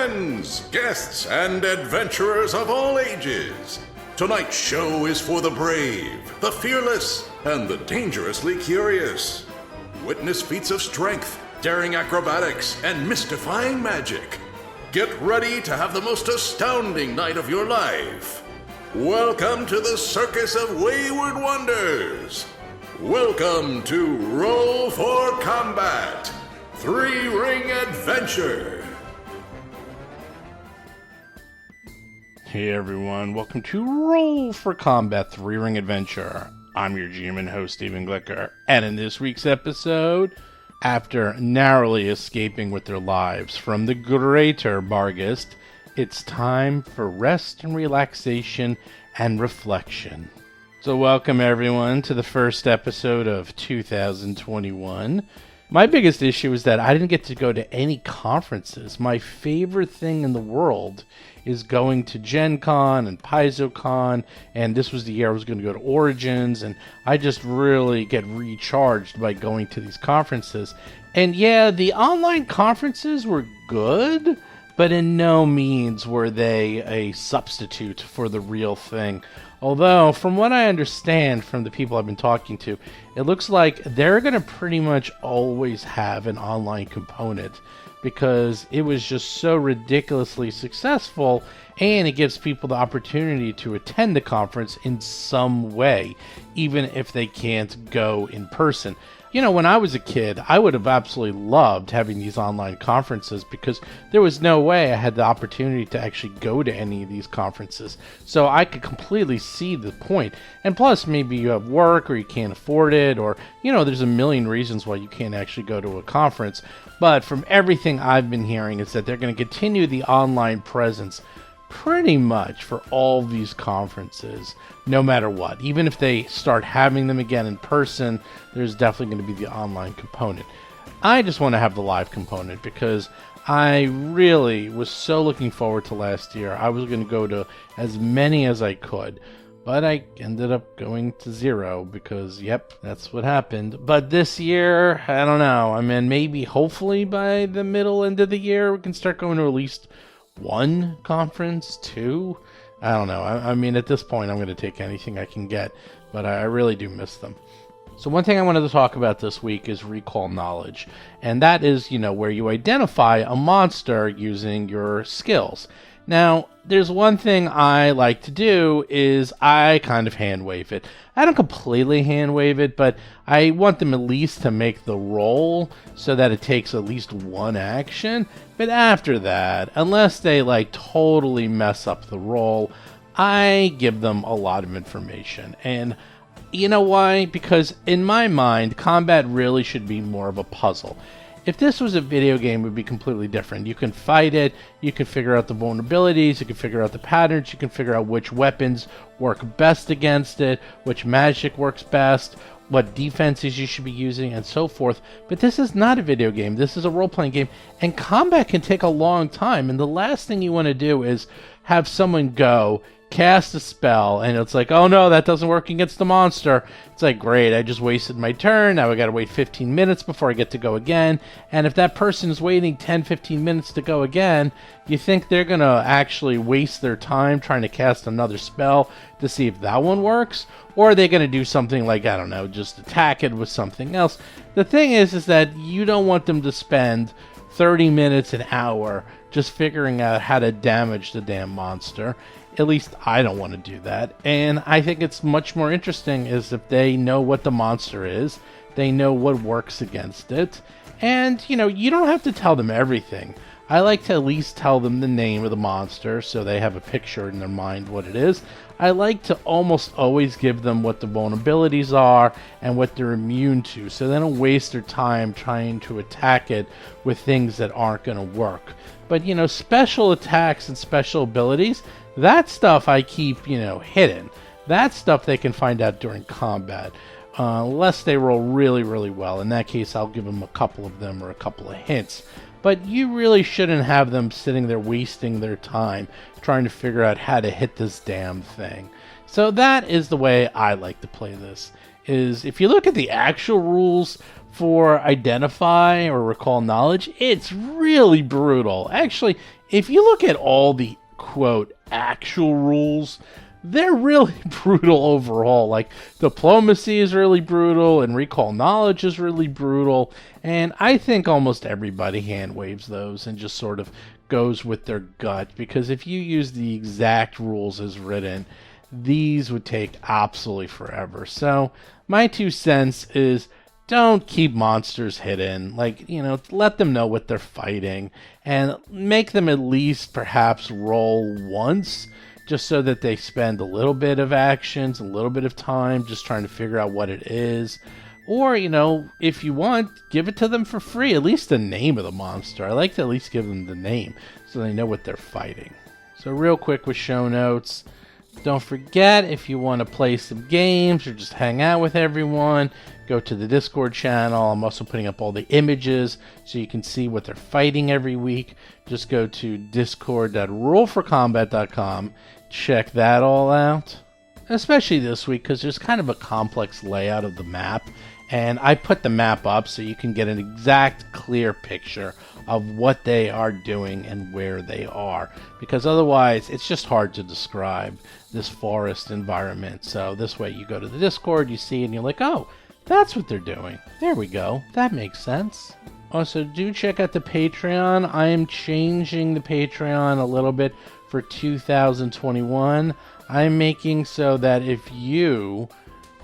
Friends, guests, and adventurers of all ages, tonight's show is for the brave, the fearless, and the dangerously curious. Witness feats of strength, daring acrobatics, and mystifying magic. Get ready to have the most astounding night of your life. Welcome to the Circus of Wayward Wonders. Welcome to Roll for Combat, Three-Ring Adventure. Hey everyone, welcome to Roll for Combat Three-Ring Adventure. I'm your GM and host, Stephen Glicker, and in this week's episode, after narrowly escaping with their lives from the greater Barghest, it's time for rest and relaxation and reflection. So welcome everyone to the first episode of 2021. My biggest issue is that I didn't get to go to any conferences. My favorite thing in the world is going to Gen Con and PaizoCon, and this was the year I was going to go to Origins, and I just really get recharged by going to these conferences. And yeah, the online conferences were good, but in no means were they a substitute for the real thing. Although, from what I understand from the people I've been talking to, it looks like they're going to pretty much always have an online component because it was just so ridiculously successful, and it gives people the opportunity to attend the conference in some way, even if they can't go in person. You know, when I was a kid, I would have absolutely loved having these online conferences because there was no way I had the opportunity to actually go to any of these conferences. So I could completely see the point. And plus, maybe you have work or you can't afford it, or, you know, there's a million reasons why you can't actually go to a conference. But from everything I've been hearing, is that they're going to continue the online presence pretty much for all these conferences, no matter what. Even if they start having them again in person, there's definitely going to be the online component. I just want to have the live component because I really was so looking forward to last year. I was going to go to as many as I could, but I ended up going to 0 because, yep, that's what happened. But this year, I don't know. I mean, maybe hopefully by the middle end of the year, we can start going to at least 1 conference, 2. I don't know. I mean, at this point, I'm going to take anything I can get, but I really do miss them. So one thing I wanted to talk about this week is recall knowledge, and that is, you know, where you identify a monster using your skills. Now, there's one thing I like to do is I kind of hand wave it. I don't completely hand wave it, but I want them at least to make the roll so that it takes at least 1 action. But after that, unless they like totally mess up the roll, I give them a lot of information. And you know why? Because in my mind, combat really should be more of a puzzle. If this was a video game, it would be completely different. You can fight it, you can figure out the vulnerabilities, you can figure out the patterns, you can figure out which weapons work best against it, which magic works best, what defenses you should be using, and so forth. But this is not a video game. This is a role-playing game, and combat can take a long time, and the last thing you want to do is have someone go cast a spell, and it's like, oh no, that doesn't work against the monster. It's like, great, I just wasted my turn. Now I gotta wait 15 minutes before I get to go again. And if that person is waiting 10-15 minutes to go again, you think they're gonna actually waste their time trying to cast another spell to see if that one works? Or are they gonna do something like, I don't know, just attack it with something else? The thing is that you don't want them to spend 30 minutes, an hour, just figuring out how to damage the damn monster. At least I don't want to do that. And I think it's much more interesting is if they know what the monster is, they know what works against it, and, you know, you don't have to tell them everything. I like to at least tell them the name of the monster so they have a picture in their mind what it is. I like to almost always give them what the vulnerabilities are and what they're immune to, so they don't waste their time trying to attack it with things that aren't going to work. But, you know, special attacks and special abilities, that stuff I keep, you know, hidden. That stuff they can find out during combat, unless they roll really, really well. In that case, I'll give them a couple of them or a couple of hints. But you really shouldn't have them sitting there wasting their time trying to figure out how to hit this damn thing. So that is the way I like to play this. Is if you look at the actual rules for identify or recall knowledge, it's really brutal. Actually, if you look at all the, quote, actual rules, they're really brutal overall. Like, diplomacy is really brutal, and recall knowledge is really brutal, and I think almost everybody hand waves those and just sort of goes with their gut, because if you use the exact rules as written, these would take absolutely forever. So my 2 cents is, don't keep monsters hidden. Like, let them know what they're fighting, and make them at least perhaps roll once, just so that they spend a little bit of actions, a little bit of time just trying to figure out what it is. Or, if you want, give it to them for free, at least the name of the monster. I like to at least give them the name so they know what they're fighting. So real quick with show notes, don't forget, if you want to play some games or just hang out with everyone, go to the Discord channel. I'm also putting up all the images so you can see what they're fighting every week. Just go to discord.rollforcombat.com. Check that all out. Especially this week, because there's kind of a complex layout of the map. And I put the map up so you can get an exact, clear picture of what they are doing and where they are. Because otherwise, it's just hard to describe this forest environment. So this way, you go to the Discord, you see it, and you're like, oh, that's what they're doing. There we go. That makes sense. Also, do check out the Patreon. I am changing the Patreon a little bit for 2021. I'm making so that if you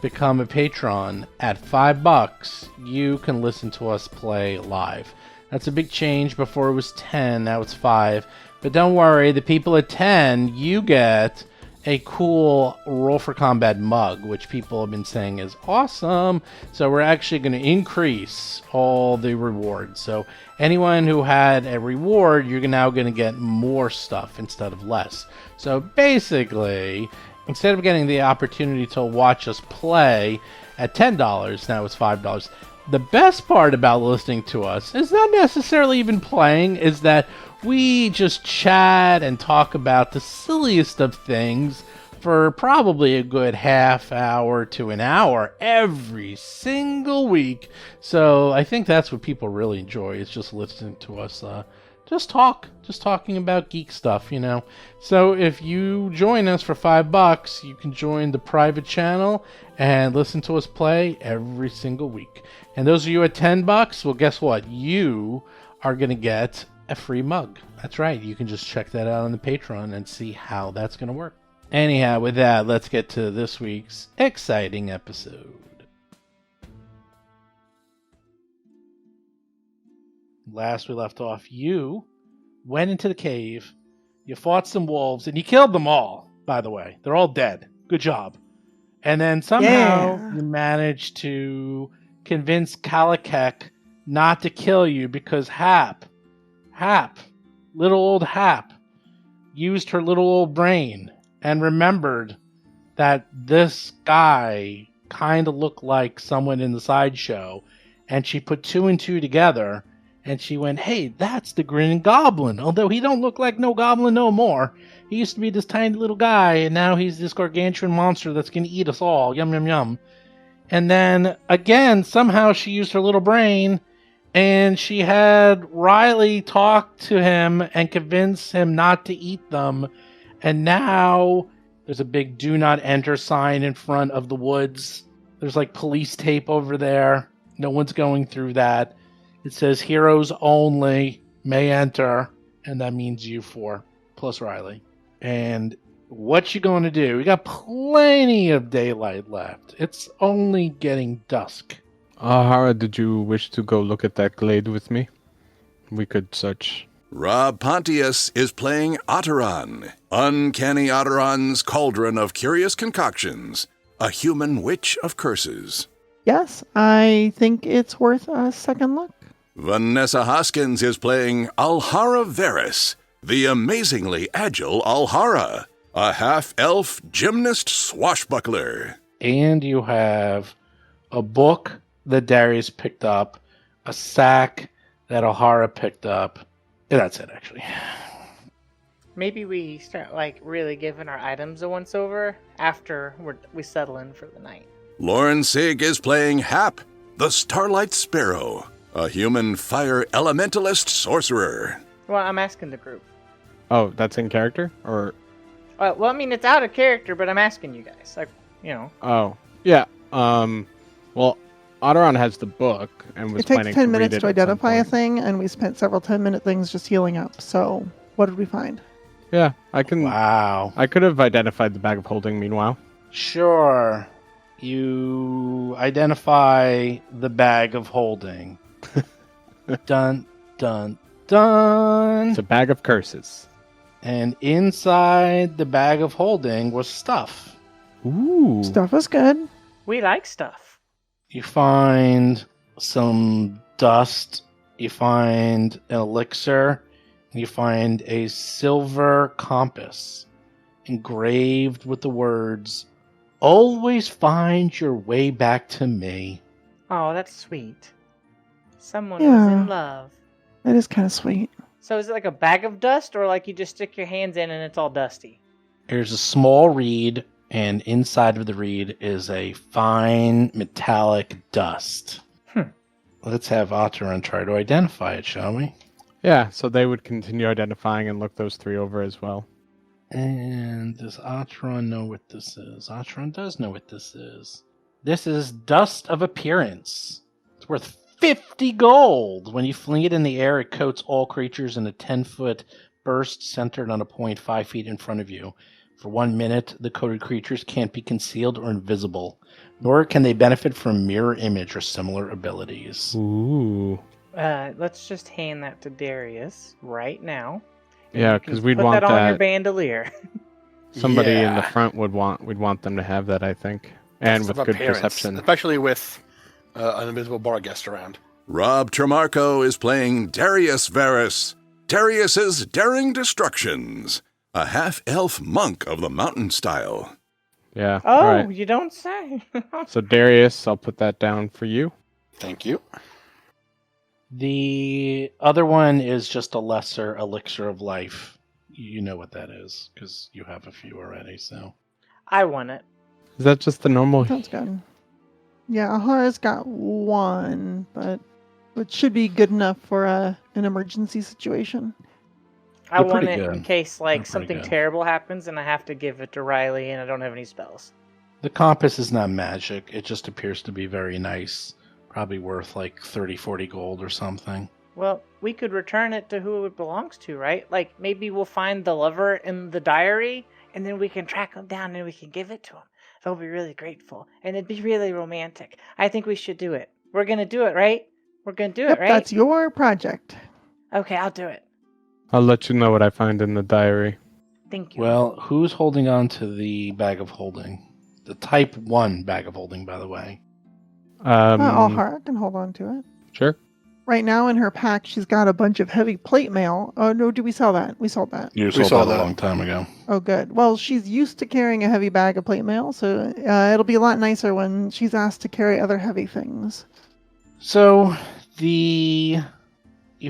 become a patron at $5, you can listen to us play live. That's a big change. Before it was 10, now it's 5. But don't worry, the people at 10, you get a cool Roll for Combat mug, which people have been saying is awesome. So we're actually going to increase all the rewards. So anyone who had a reward, you're now going to get more stuff instead of less. So basically, instead of getting the opportunity to watch us play at $10, now it's $5. The best part about listening to us is not necessarily even playing, is that we just chat and talk about the silliest of things for probably a good half hour to an hour every single week. So I think that's what people really enjoy, is just listening to us just talking about geek stuff, So if you join us for $5, you can join the private channel and listen to us play every single week. And those of you at $10, well, guess what? You are going to get a free mug. That's right. You can just check that out on the Patreon and see how that's going to work. Anyhow, with that, let's get to this week's exciting episode. Last we left off, you went into the cave, you fought some wolves, and you killed them all, by the way. They're all dead. Good job. And then somehow you managed to convince Kalakek not to kill you because Hap, little old Hap, used her little old brain and remembered that this guy kind of looked like someone in the sideshow, and she put 2 and 2 together. And she went, hey, that's the Grinning Goblin. Although he don't look like no goblin no more. He used to be this tiny little guy, and now he's this gargantuan monster that's going to eat us all. Yum, yum, yum. And then, again, somehow she used her little brain, and she had Riley talk to him and convince him not to eat them. And now there's a big do not enter sign in front of the woods. There's like police tape over there. No one's going through that. It says heroes only may enter, and that means you 4 plus Riley. And what you going to do? We got plenty of daylight left. It's only getting dusk. Hara, did you wish to go look at that glade with me? We could search. Rob Pontius is playing Otteron, Uncanny Otteron's Cauldron of Curious Concoctions, a human witch of curses. Yes, I think it's worth a second look. Vanessa Hoskins is playing Alhara Varys, the amazingly agile Alhara, a half-elf gymnast swashbuckler. And you have a book that Darius picked up, a sack that Alhara picked up, and that's it, actually. Maybe we start, really giving our items a once-over after we settle in for the night. Lauren Sig is playing Hap, the Starlight Sparrow, a human fire elementalist sorcerer. Well, I'm asking the group. Oh, that's in character? Or... Well, I mean, it's out of character, but I'm asking you guys. Like, you know. Oh, yeah. Well, Otteron has the book and was It takes planning 10 to read minutes it to at some identify a point. thing, and we spent several 10-minute things just healing up. So, what did we find? Yeah, I can... Wow. I could have identified the bag of holding meanwhile. Sure. You identify the bag of holding. Dun, dun, dun. It's a bag of curses. And inside the bag of holding was stuff. Ooh. Stuff is good. We like stuff. You find some dust. You find an elixir. You find a silver compass engraved with the words, "Always find your way back to me." Oh, that's sweet. Someone was Yeah. in love. That is kind of sweet. So is it like a bag of dust, or like you just stick your hands in and it's all dusty? There's a small reed, and inside of the reed is a fine metallic dust. Let's have Otteron try to identify it, shall we? Yeah, so they would continue identifying and look those three over as well. And does Otteron know what this is? Otteron does know what this is. This is Dust of Appearance. It's worth 50 gold. When you fling it in the air, it coats all creatures in a 10-foot burst centered on a point 5 feet in front of you. For 1 minute, the coated creatures can't be concealed or invisible, nor can they benefit from mirror image or similar abilities. Ooh. Let's just hand that to Darius right now. Yeah, You can because we'd put want that on your that. bandolier. Somebody in the Yeah. front we'd want them to have that, I think. And Dust with of good appearance, perception. especially with an invisible bar guest around. Rob Tremarco is playing Darius Varus, Darius's Daring Destructions, a half-elf monk of the mountain style. Yeah. Oh, All right. you don't say. So Darius, I'll put that down for you. Thank you. The other one is just a lesser elixir of life. You know what that is, because you have a few already, so. I want it. Is that just the normal? Sounds good. Yeah, Ahara's got one, but it should be good enough for an emergency situation. I They're want pretty it in good. case They're like pretty something good. terrible happens and I have to give it to Riley and I don't have any spells. The compass is not magic. It just appears to be very nice. Probably worth like 30, 40 gold or something. Well, we could return it to who it belongs to, right? Like maybe we'll find the lover in the diary and then we can track him down and we can give it to him. They'll be really grateful and it'd be really romantic. I think we should do it. We're going to do it, right? We're going to do Yep, it, right? that's your project. Okay, I'll do it. I'll let you know what I find in the diary. Thank you. Well, who's holding on to the bag of holding? The type 1 bag of holding, by the way. Ahara can hold on to it. Sure. Right now in her pack, she's got a bunch of heavy plate mail. Oh, no, did we sell that? We sold that. You saw sold that a that. long time ago. Oh, good. Well, she's used to carrying a heavy bag of plate mail, so it'll be a lot nicer when she's asked to carry other heavy things. So, you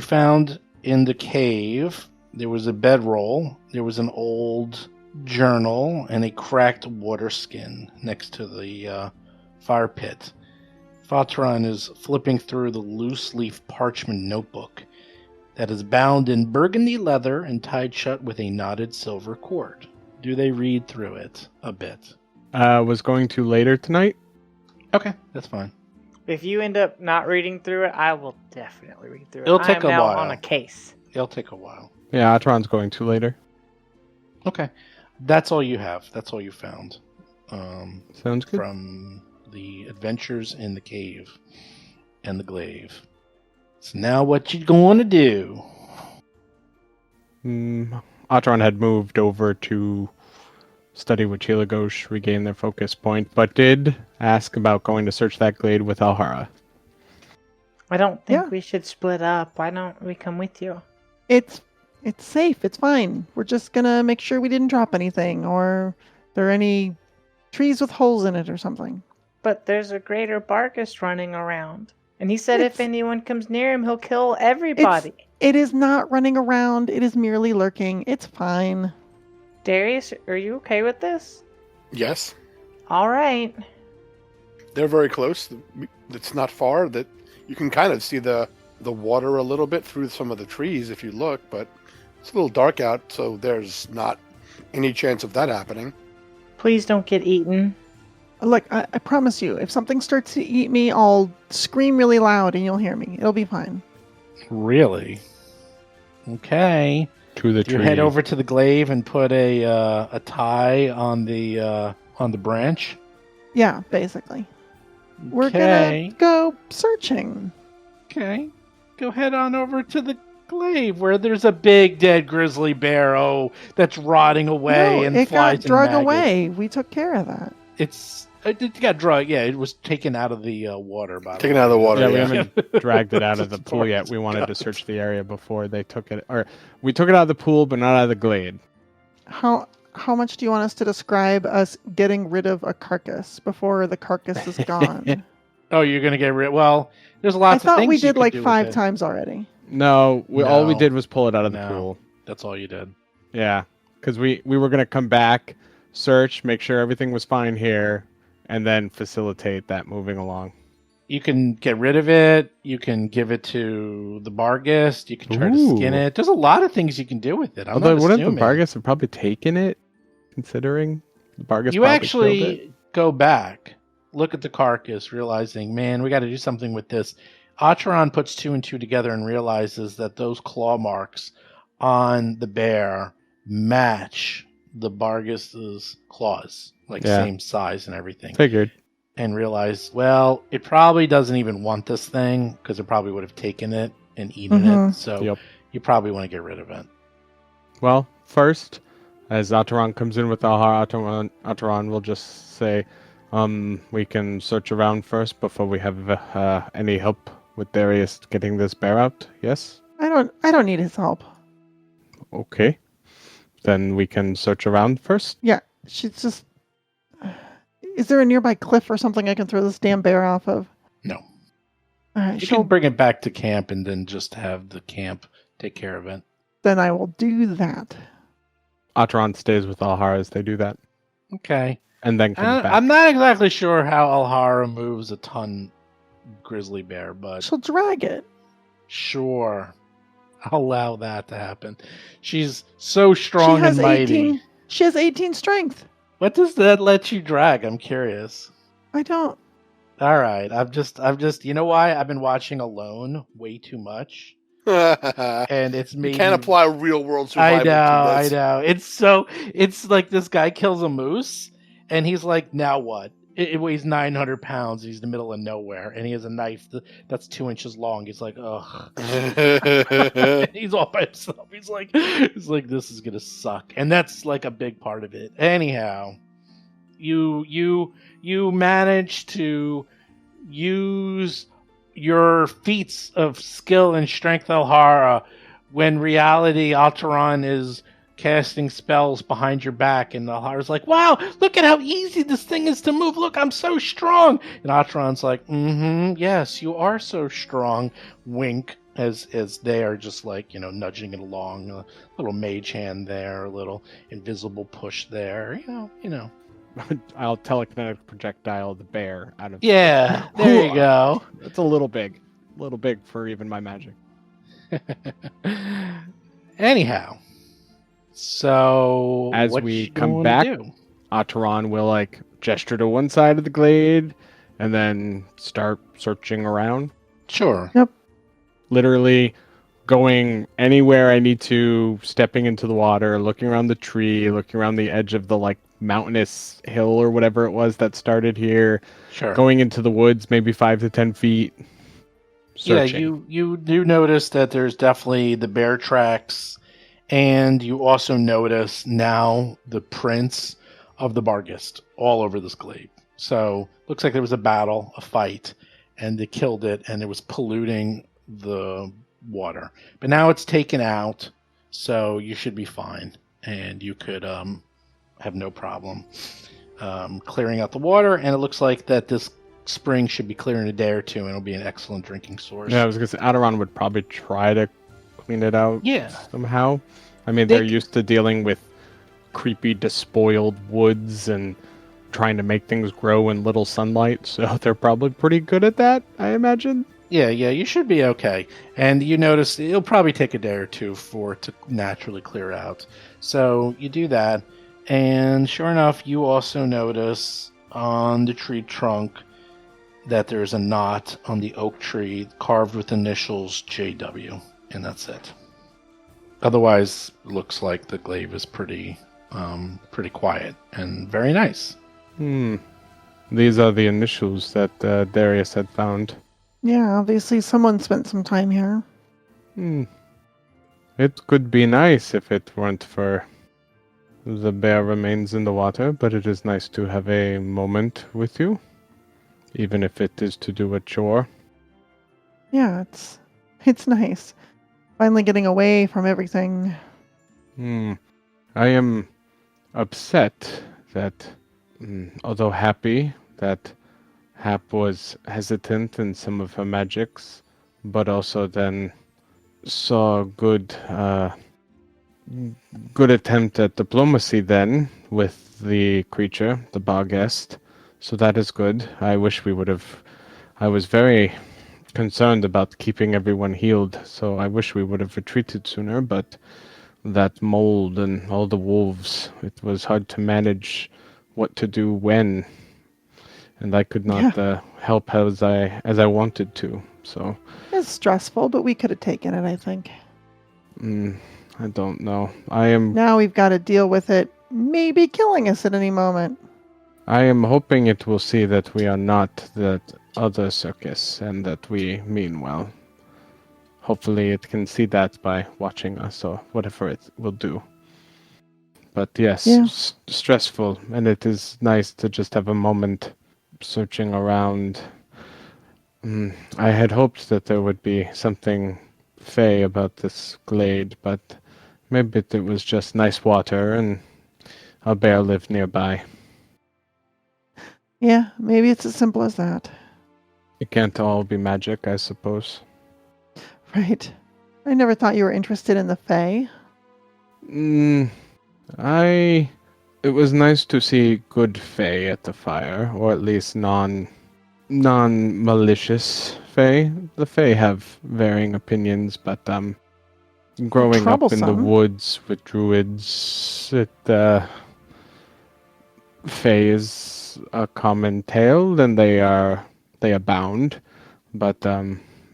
found in the cave, there was a bedroll, there was an old journal, and a cracked water skin next to the fire pit. Fatron is flipping through the loose-leaf parchment notebook that is bound in burgundy leather and tied shut with a knotted silver cord. Do they read through it a bit? Was going to later tonight. Okay, that's fine. If you end up not reading through it, I will definitely read through it. It'll take I'm a now while. on a case. It'll take a while. Yeah, Atron's going to later. Okay, that's all you have. That's all you found. Sounds good. From the adventures in the cave and the glaive. So now what you going to do? Atron had moved over to study with Chilagosh, regain their focus point, but did ask about going to search that glade with Alhara. I don't think Yeah. we should split up. Why don't we come with you? It's safe. It's fine. We're just gonna make sure we didn't drop anything or there are any trees with holes in it or something. But there's a greater Barkus running around. And he said if It's- anyone comes near him, he'll kill everybody. It is not running around. It is merely lurking. It's fine. Darius, are you okay with this? Yes, All right. they're very close. It's not far. That you can kind of see the water a little bit through some of the trees if you look, but It's a little dark out, so there's not any chance of that happening. Please don't get eaten. Look, I promise you, if something starts to eat me, I'll scream really loud and you'll hear me. It'll be fine. Really? Okay. To the Do you tree. head over to the glaive and put a tie on the branch? Yeah, basically. We're Okay. gonna go searching. Okay. Go head on over to the glaive where there's a big dead grizzly bear, that's rotting away No, and it flies got drug and maggots. away. We took care of that. It got drug. Yeah, it was taken out of the water. By Taken out of the water. Yeah, we Yeah. haven't dragged it out of the Just pool yet. torn We wanted to guts. search the area before they took it, or we took it out of the pool, but not out of the glade. How much do you want us to describe us getting rid of a carcass before the carcass is gone? Oh, you're gonna get rid. Well, there's I lots of thought things we you did could like do with 5 it. times already. No, all we No. did was pull it out of the No. pool. That's all you did. Yeah, because we were gonna come back, search, make sure everything was fine here, and then facilitate that moving along. You can get rid of it. You can give it to the Barghest. You can try to skin Ooh. it. There's a lot of things you can do with it. I'm Although not wouldn't the assuming. Barghest have probably taken it, considering the Barghest You probably killed it? actually go back, look at the carcass, realizing, man, we got to do something with this. Acheron puts 2 and 2 together and realizes that those claw marks on the bear match the Barghest's claws, like Yeah. same size and everything. Figured. And realized, well, it probably doesn't even want this thing because it probably would have taken it and eaten it. Mhm. So Yep. you probably want to get rid of it. Well, first, as Ataran comes in with Alhar, Ataran will just say, we can search around first before we have any help with Darius getting this bear out. Yes? I don't need his help. Okay. Then we can search around first. Yeah, she's just. Is there a nearby cliff or something I can throw this damn bear off of? No. All right, You she'll. can bring it back to camp and then just have the camp take care of it. Then I will do that. Ataran stays with Alhar as they do that, Okay. and then comes back. I'm not exactly sure how Alhara moves a ton grizzly bear, but She'll drag it. sure. I'll allow that to happen. She's so strong she has and mighty. 18. She has 18 strength. What does that let you drag? I'm curious. I don't. All right. I'm just you know why? I've been watching Alone way too much. You And it's made can't me- apply real world I survival know, to I this. know. It's like this guy kills a moose, and he's like, now what? It weighs 900 pounds. He's in the middle of nowhere, and he has a knife that's 2 inches long. He's like, ugh. And he's all by himself. He's like, this is gonna suck, and that's like a big part of it. Anyhow, you manage to use your feats of skill and strength, Alhara, when reality Alteron is casting spells behind your back, and Alhara's like, wow, look at how easy this thing is to move. Look, I'm so strong. And Alteron's like, yes, you are so strong. Wink. As they are just like, nudging it along, a little mage hand there, a little invisible push there, you know. I'll telekinetic projectile the bear out of. Yeah, there you go. It's a little big for even my magic. Anyhow, so As what we you come wanna back, do? Ataran will gesture to one side of the glade and then start searching around. Sure. Literally going anywhere I need to, stepping into the water, looking around the tree, looking around the edge of the mountainous hill or whatever it was that started here, Sure. going into the woods maybe 5 to 10 feet. Searching. Yeah, you do notice that there's definitely the bear tracks, and you also notice now the prints of the Barghest all over this glade. So looks like there was a battle, a fight, and they killed it, and it was polluting the water. But now it's taken out, so you should be fine, and you could have no problem clearing out the water. And it looks like that this spring should be clear in a day or two, and it'll be an excellent drinking source. Yeah, I was going to say, Ataran would probably try to clean it out Yeah. somehow. I mean, They they're used to dealing with creepy, despoiled woods and trying to make things grow in little sunlight, so they're probably pretty good at that, I imagine. Yeah, you should be okay. And you notice it'll probably take a day or two for it to naturally clear out. So you do that, and sure enough, you also notice on the tree trunk that there's a knot on the oak tree carved with initials JW, and that's it. Otherwise, looks like the glaive is pretty quiet and very nice. These are the initials that Darius had found. Yeah, obviously someone spent some time here. It could be nice if it weren't for the bare remains in the water, but it is nice to have a moment with you, even if it is to do a chore. Yeah, it's nice. Finally getting away from everything. I am upset that, although happy that Hap was hesitant in some of her magics, but also then saw good attempt at diplomacy then with the creature, the Barghest. So that is good. I wish we would have. I was very concerned about keeping everyone healed, so I wish we would have retreated sooner, but that mold and all the wolves, it was hard to manage what to do when, and I could not help as I wanted to. So It's stressful, but we could have taken it, I think. I don't know. I am Now we've got to deal with it maybe killing us at any moment. hoping it will see that we are not that other circus and that we mean well. Hopefully it can see that by watching us or whatever it will do. But yes, Yeah. stressful, and it is nice to just have a moment searching around. I had hoped that there would be something fey about this glade, but maybe it was just nice water and a bear lived nearby. Yeah, maybe it's as simple as that. It can't all be magic, I suppose. Right. I never thought you were interested in the Fae. It was nice to see good fae at the fire, or at least non-malicious fae. The fae have varying opinions, but growing up in the troublesome. woods with druids, fae is a common tale, and they abound. But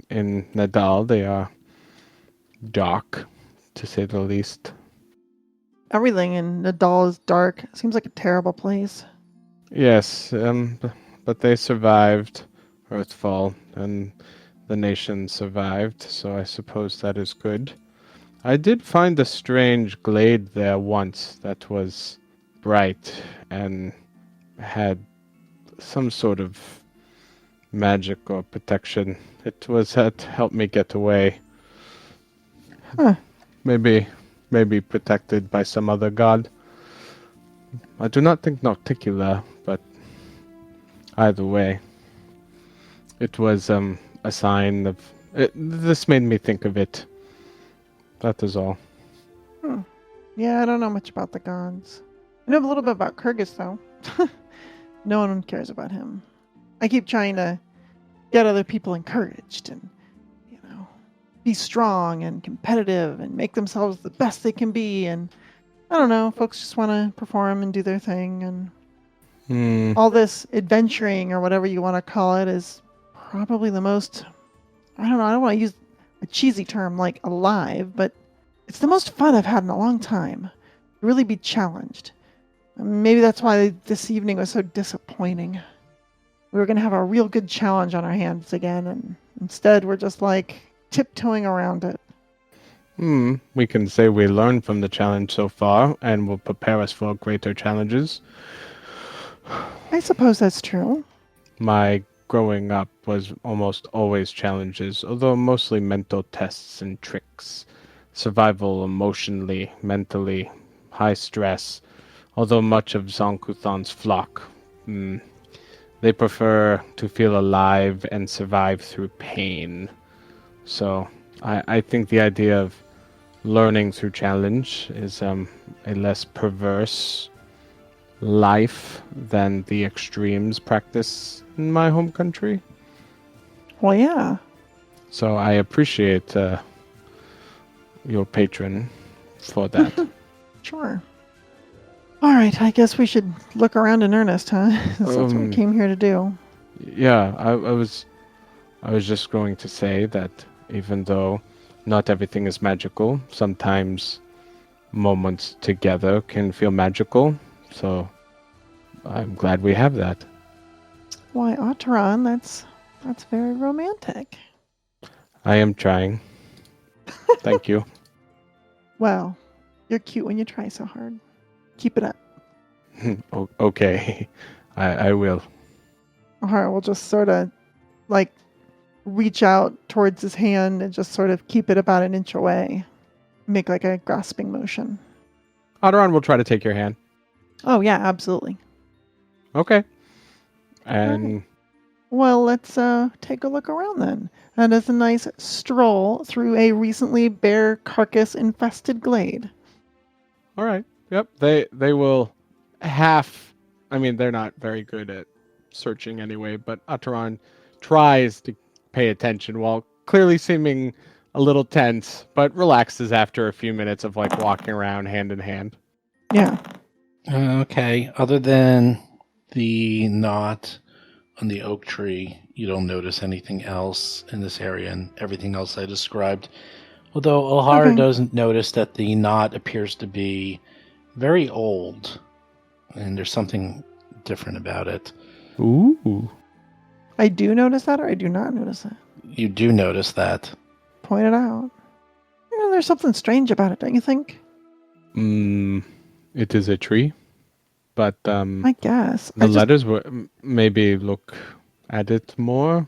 in Nadal, they are dark, to say the least. Everything in Nadal is dark. Seems like a terrible place. Yes, but they survived Earthfall, and the nation survived, so I suppose that is good. I did find a strange glade there once that was bright and had some sort of magic or protection. It was that helped me get away. Huh. Maybe protected by some other god. I do not think Nauticula, but either way, it was a sign of. This made me think of it. That is all. Yeah, I don't know much about the gods. I know a little bit about Kyrgyz, though. No one cares about him. I keep trying to get other people encouraged and, be strong and competitive and make themselves the best they can be. And I don't know, folks just want to perform and do their thing. And all this adventuring or whatever you want to call it is probably the most, I don't know, I don't want to use a cheesy term like alive, but it's the most fun I've had in a long time. Really be challenged. Maybe that's why this evening was so disappointing. We were going to have a real good challenge on our hands again, and instead we're just like tiptoeing around it. We can say we learned from the challenge so far and will prepare us for greater challenges. I suppose that's true. My growing up was almost always challenges, although mostly mental tests and tricks. Survival emotionally, mentally, high stress. Although much of Zonkuthan's flock, they prefer to feel alive and survive through pain. So I think the idea of learning through challenge is a less perverse life than the extremes practice in my home country. Well, yeah. So I appreciate your patron for that. Sure. All right, I guess we should look around in earnest, huh? That's what we came here to do. Yeah, I was just going to say that even though not everything is magical, sometimes moments together can feel magical. So I'm glad we have that. Why, Otteron, that's very romantic. I am trying. Thank you. Well, you're cute when you try so hard. Keep it up. Okay, I will. O'Hara will just sort of like reach out towards his hand and just sort of keep it about an inch away. Make like a grasping motion. Otteron will try to take your hand. Oh, yeah, absolutely. Okay. And Well, let's take a look around then. That is a nice stroll through a recently bear carcass infested glade. all right. Yep. They will half. I mean, they're not very good at searching anyway, but Otteron tries to pay attention while clearly seeming a little tense, but relaxes after a few minutes of like walking around hand in hand. Yeah. Okay, other than the knot on the oak tree, you don't notice anything else in this area and everything else I described. Although O'Hara Okay. doesn't notice that the knot appears to be very old, and there's something different about it. Ooh. I do notice that, or I do not notice it. You do notice that. Point it out. There's something strange about it, don't you think? It is a tree, but I guess. the letters were maybe look at it more.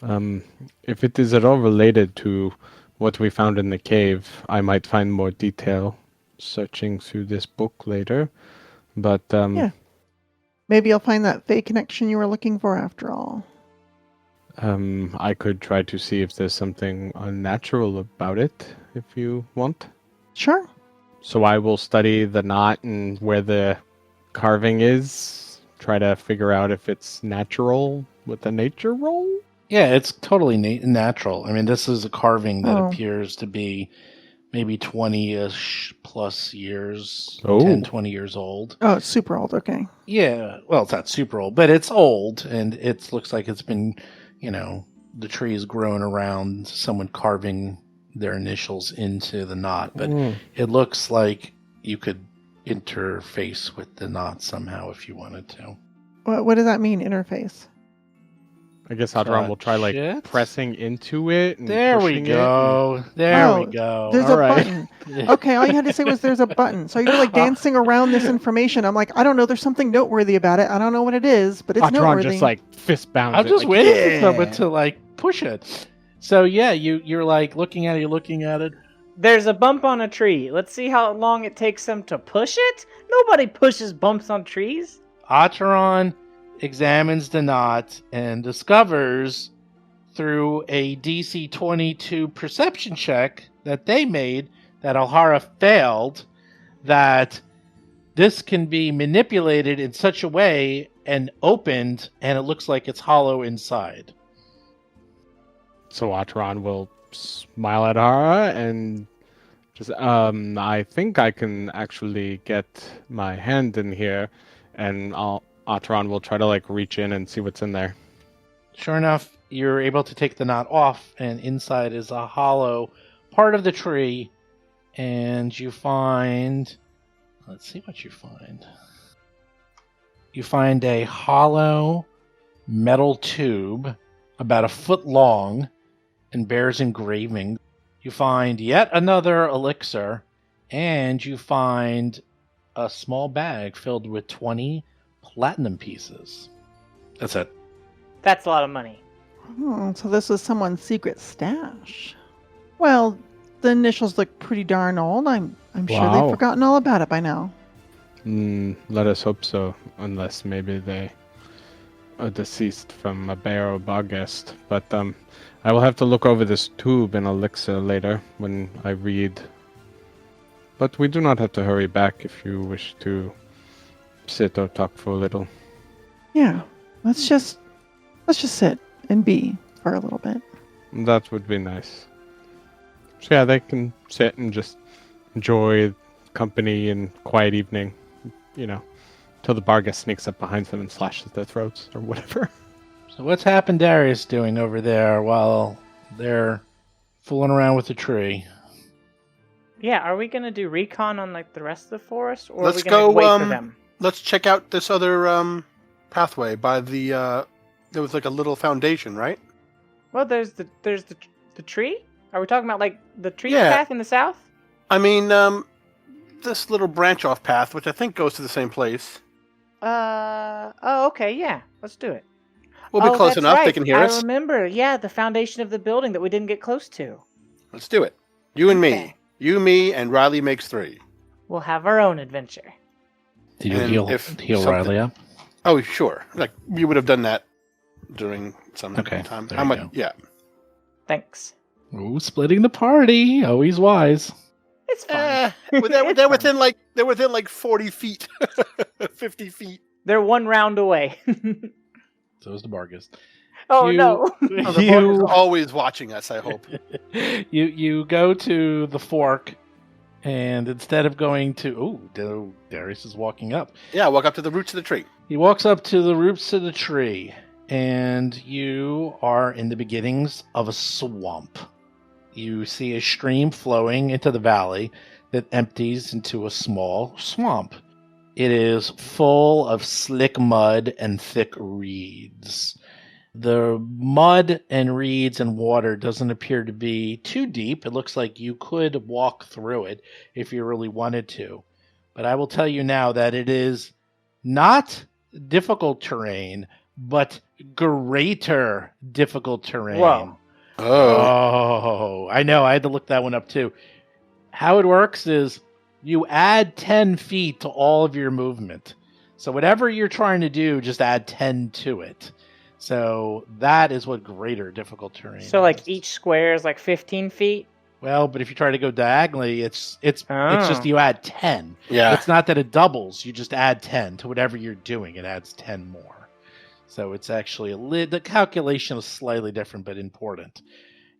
If it is at all related to what we found in the cave, I might find more detail searching through this book later. But Yeah. Maybe you'll find that fake connection you were looking for after all. I could try to see if there's something unnatural about it, if you want. Sure. So I will study the knot and where the carving is, try to figure out if it's natural with a nature roll. Yeah, it's totally natural. I mean, this is a carving that Oh. appears to be maybe 20-ish plus years, Oh. 10, 20 years old. Oh, it's super old. Okay. Yeah, well, it's not super old, but it's old, and it looks like it's been, the tree has grown around someone carving their initials into the knot, but it looks like you could interface with the knot somehow if you wanted to. What does that mean, interface? I guess Hadron will try like Touch it. pressing into it. And There we pushing go. There we Oh, go. There's All a right. button. Okay, all you had to say was there's a button. So you're like dancing around this information. I'm like, I don't know. There's something noteworthy about it. I don't know what it is, but it's Hadron noteworthy. just like fist bounds. I'm it, just like, waiting yeah. for someone to like push it. So yeah, you're like looking at it. There's a bump on a tree. Let's see how long it takes them to push it. Nobody pushes bumps on trees. Otteron examines the knot and discovers through a DC 22 perception check that they made that O'Hara failed, that this can be manipulated in such a way and opened, and it looks like it's hollow inside. So Atron will smile at Hara and just, I think I can actually get my hand in here, and Atron will try to like reach in and see what's in there. Sure enough, you're able to take the knot off, and inside is a hollow part of the tree, and you find... Let's see what you find. You find a hollow metal tube about a foot long and bears engraving. You find yet another elixir, and you find a small bag filled with 20 platinum pieces. That's it. That's a lot of money. So this is someone's secret stash. Well, the initials look pretty darn old. I'm sure Wow. they've forgotten all about it by now. Let us hope so, unless maybe they are deceased from a bear or bogest. But I will have to look over this tube and elixir later when I read. But we do not have to hurry back if you wish to sit or talk for a little. Yeah, let's just sit and be for a little bit. That would be nice. So yeah, they can sit and just enjoy company and quiet evening, till the Bargus sneaks up behind them and slashes their throats or whatever. So what's happened Darius doing over there while they're fooling around with the tree? Yeah, are we gonna do recon on like the rest of the forest, or Let's are we gonna go, wait for them? Let's check out this other pathway by the. There was like a little foundation, right? Well, there's the tree. Are we talking about like the tree Yeah. path in the south? I mean, this little branch off path, which I think goes to the same place. Oh, okay, yeah. Let's do it. We'll be close that's enough; right. they can hear I us. remember, yeah, the foundation of the building that we didn't get close to. Let's do it. You and Okay. me. You, me, and Riley makes 3. We'll have our own adventure. Did you And heal if something- Riley up? Oh, sure. Like you would have done that during some Okay, time. there How you much? go. Yeah. Thanks. Ooh, splitting the party. Always wise. It's fun. They're It's fun. within like 40 feet, 50 feet. They're one round away. So is the Bargus. Oh You- no. Oh, the You- book is always watching us. I hope. you go to the fork, and instead of going to Darius is walking up. Yeah, walk up to the roots of the tree. He walks up to the roots of the tree, and you are in the beginnings of a swamp. You see a stream flowing into the valley that empties into a small swamp. It is full of slick mud and thick reeds. The mud and reeds and water doesn't appear to be too deep. It looks like you could walk through it if you really wanted to. But I will tell you now that it is not difficult terrain, but greater difficult terrain. Whoa. Oh, I know. I had to look that one up too. How it works is you add 10 feet to all of your movement. So whatever you're trying to do, just add 10 to it. So that is what greater difficult terrain is. So like each square is like 15 feet? Well, but if you try to go diagonally, it's just Oh. you add 10. Yeah. It's not that it doubles. You just add 10 to whatever you're doing. It adds 10 more. So it's actually the calculation is slightly different, but important.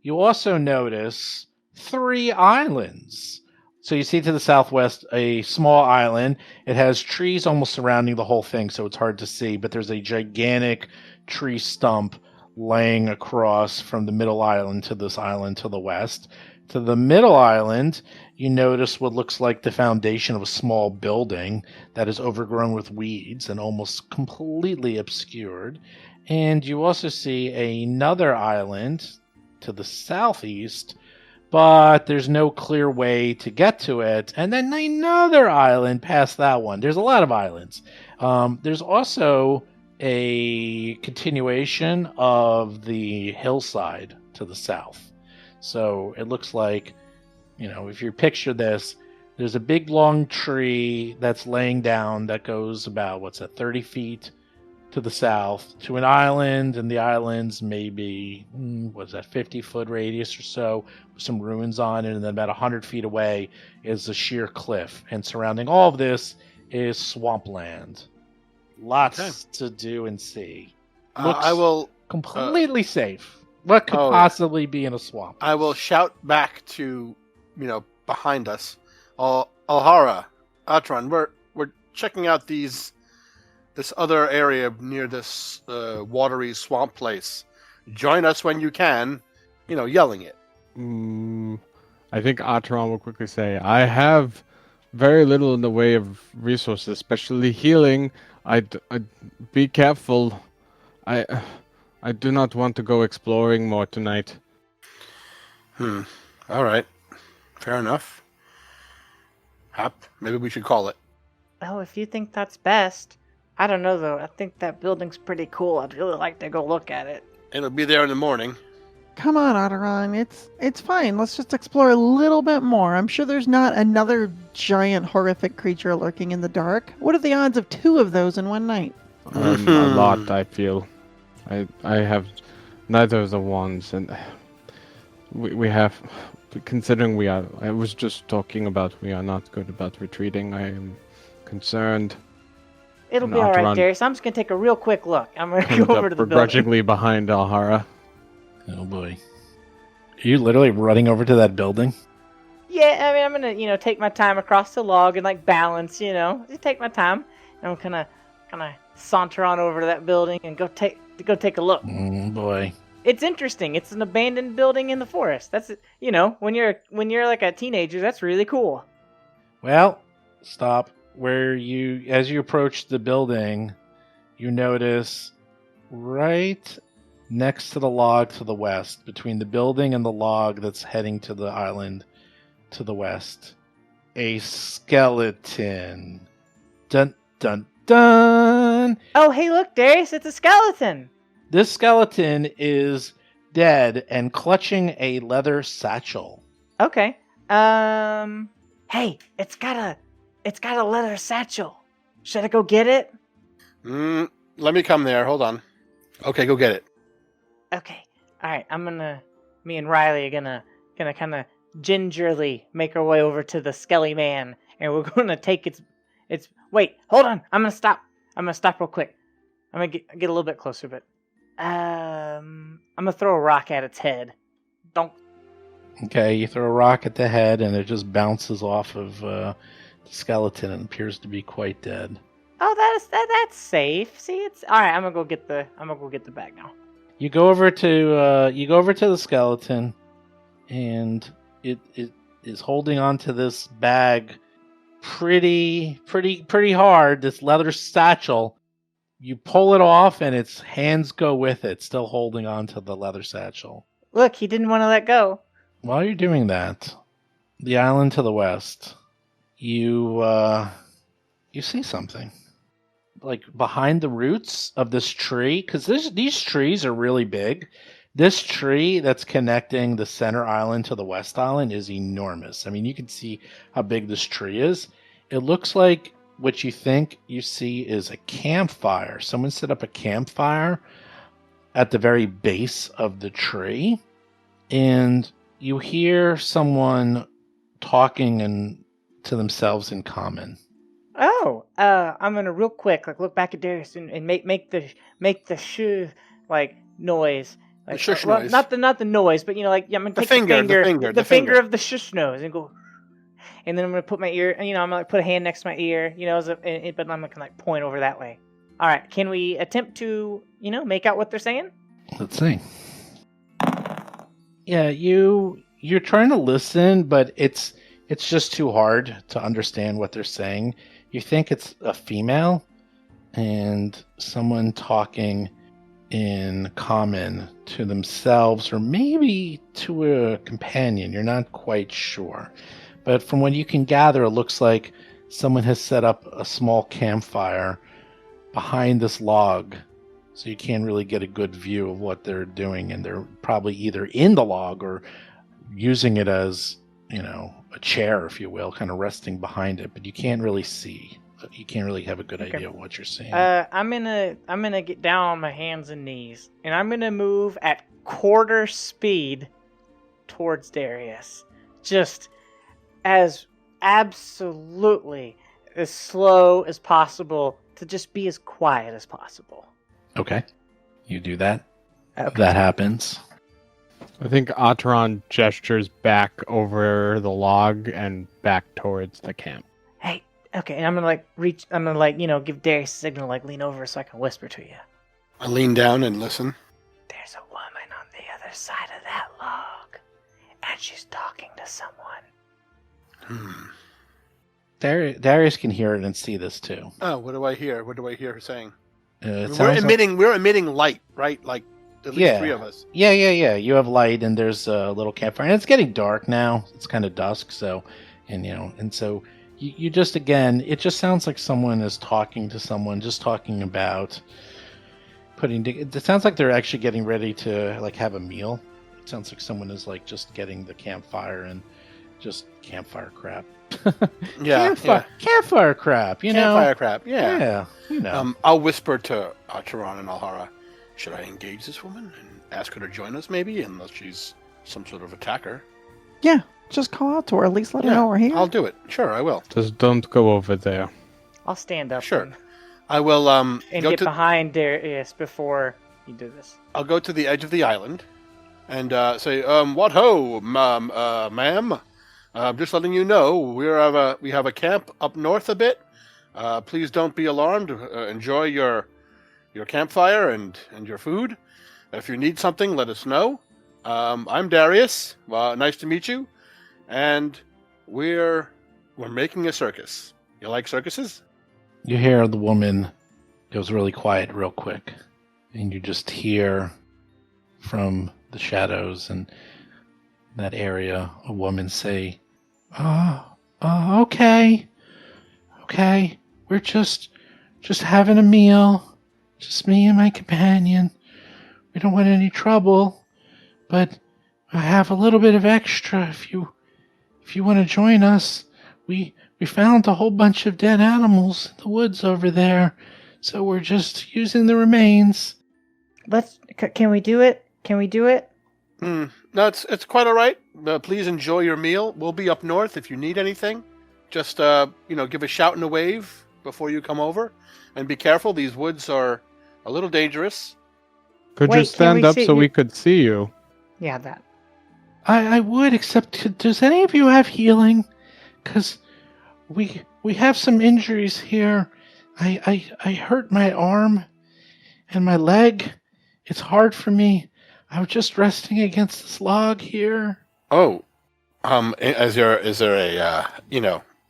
You also notice 3 islands. So you see to the southwest a small island. It has trees almost surrounding the whole thing, so it's hard to see. But there's a gigantic tree stump laying across from the middle island to this island to the west. To the middle island, you notice what looks like the foundation of a small building that is overgrown with weeds and almost completely obscured. And you also see another island to the southeast, but there's no clear way to get to it. And then another island past that one. There's a lot of islands. There's also a continuation of the hillside to the south. So it looks like, if you picture this, there's a big long tree that's laying down that goes about, 30 feet to the south to an island, and the island's maybe, 50-foot radius or so, with some ruins on it, and then about 100 feet away is a sheer cliff, and surrounding all of this is swampland. Lots to do and see. Looks I will. completely safe. What could possibly be in a swamp? I will shout back to, behind us, Alhara, Atron. We're checking out this other area near this watery swamp place. Join us when you can. Yelling it. I think Atron will quickly say, I have very little in the way of resources, especially healing. I'd be careful. I do not want to go exploring more tonight. All right. Fair enough. Hap, maybe we should call it. Oh, if you think that's best. I don't know though. I think that building's pretty cool. I'd really like to go look at it. It'll be there in the morning. Come on, Otteron. It's fine. Let's just explore a little bit more. I'm sure there's not another giant horrific creature lurking in the dark. What are the odds of 2 of those in one night? A lot, I feel. I have neither of the ones, and we have, considering I was just talking about we are not good about retreating. I am concerned. It'll be Not all right, run. Darius. I'm just gonna take a real quick look. I'm gonna Comes go over up to the building. begrudgingly behind Alhara. Oh boy. Are you literally running over to that building? Yeah, I mean, I'm gonna, take my time across the log and like balance, just take my time. And I'm kind of saunter on over to that building and go take a look. Boy. It's interesting. It's an abandoned building in the forest. That's when you're like a teenager, that's really cool. Well, stop. As you approach the building, you notice right next to the log to the west, between the building and the log that's heading to the island to the west, a skeleton. Dun, dun, dun! Oh, hey, look, Darius, it's a skeleton. This skeleton is dead and clutching a leather satchel. Okay. Hey, it's got a leather satchel. Should I go get it? Let me come there. Hold on. Okay, go get it. Okay. All right. Me and Riley are gonna kind of gingerly make our way over to the skelly man, and we're gonna take its. Wait, hold on. I'm gonna stop. Real quick. I'm gonna get a little bit closer, but I'm gonna throw a rock at its head. Don't. Okay, you throw a rock at the head, and it just bounces off of the skeleton and appears to be quite dead. Oh, that's safe. See, it's all right. I'm gonna go get the bag now. You go over to the skeleton, and it is holding onto this bag pretty hard. This leather satchel. You pull it off, and its hands go with it, still holding onto the leather satchel. Look, he didn't want to let go. While you're doing that, the island to the west, you see something. Like behind the roots of this tree, because these trees are really big. This tree that's connecting the center island to the west island is enormous. I mean, you can see how big this tree is. It looks like what you think you see is a campfire. Someone set up a campfire at the very base of the tree, and you hear someone talking to themselves in common. Oh, I'm gonna real quick look back at Darius and make the shoo noise. The shush well, noise. Not the noise, but I'm gonna take the finger of the shush nose and go, and then I'm gonna put my ear. I'm gonna put a hand next to my ear. But I'm gonna point over that way. All right, can we attempt to make out what they're saying? Let's see. Yeah, you're trying to listen, but it's just too hard to understand what they're saying. You think it's a female and someone talking in common to themselves or maybe to a companion. You're not quite sure. But from what you can gather, it looks like someone has set up a small campfire behind this log. So you can't really get a good view of what they're doing. And they're probably either in the log or using it as, a chair, if you will, kind of resting behind it, but you can't really see. You can't really have a good idea of what you're seeing. I'm gonna get down on my hands and knees, and I'm gonna move at quarter speed towards Darius, just as absolutely as slow as possible to just be as quiet as possible. Okay, you do that. Okay. That happens. I think Ataran gestures back over the log and back towards the camp. Hey, okay, and I'm gonna reach. I'm gonna give Darius a signal, lean over so I can whisper to you. I lean down and listen. There's a woman on the other side of that log, and she's talking to someone. Darius can hear it and see this too. Oh, what do I hear? What do I hear her saying? We're emitting light, right? Like at least three of us. Yeah. You have light, and there's a little campfire, and it's getting dark now. It's kind of dusk, so you just it just sounds like someone is talking to someone, just talking about it sounds like they're actually getting ready to have a meal. It sounds like someone is just getting the campfire and just campfire crap. Campfire crap, Campfire crap, yeah. Yeah, I'll whisper to Ataran and Alhara, should I engage this woman and ask her to join us maybe, unless she's some sort of attacker? Yeah, just call out to her. At least let her know we're here. I'll do it. Sure, I will. Just don't go over there. I'll stand up. Sure. I will and get behind Darius before you do this. I'll go to the edge of the island, and say, "What ho, ma'am? Just letting you know, we have a camp up north a bit. Please don't be alarmed. Enjoy your campfire and your food. If you need something, let us know. I'm Darius. Nice to meet you. And we're making a circus. You like circuses?" You hear the woman goes really quiet real quick, and you just hear from the shadows and that area a woman say, okay. We're just having a meal. Just me and my companion. We don't want any trouble, but I have a little bit of extra if you want to join us. We found a whole bunch of dead animals in the woods over there, so we're just using the remains. Can we do it? Can we do it? No, it's quite all right. Please enjoy your meal. We'll be up north if you need anything. Just give a shout and a wave before you come over, and be careful. These woods are a little dangerous. Could Wait, you stand can we up see so you? we could see you? Yeah, that. I would, except does any of you have healing? Because we have some injuries here. I hurt my arm and my leg. It's hard for me. I was just resting against this log here. Oh, is there a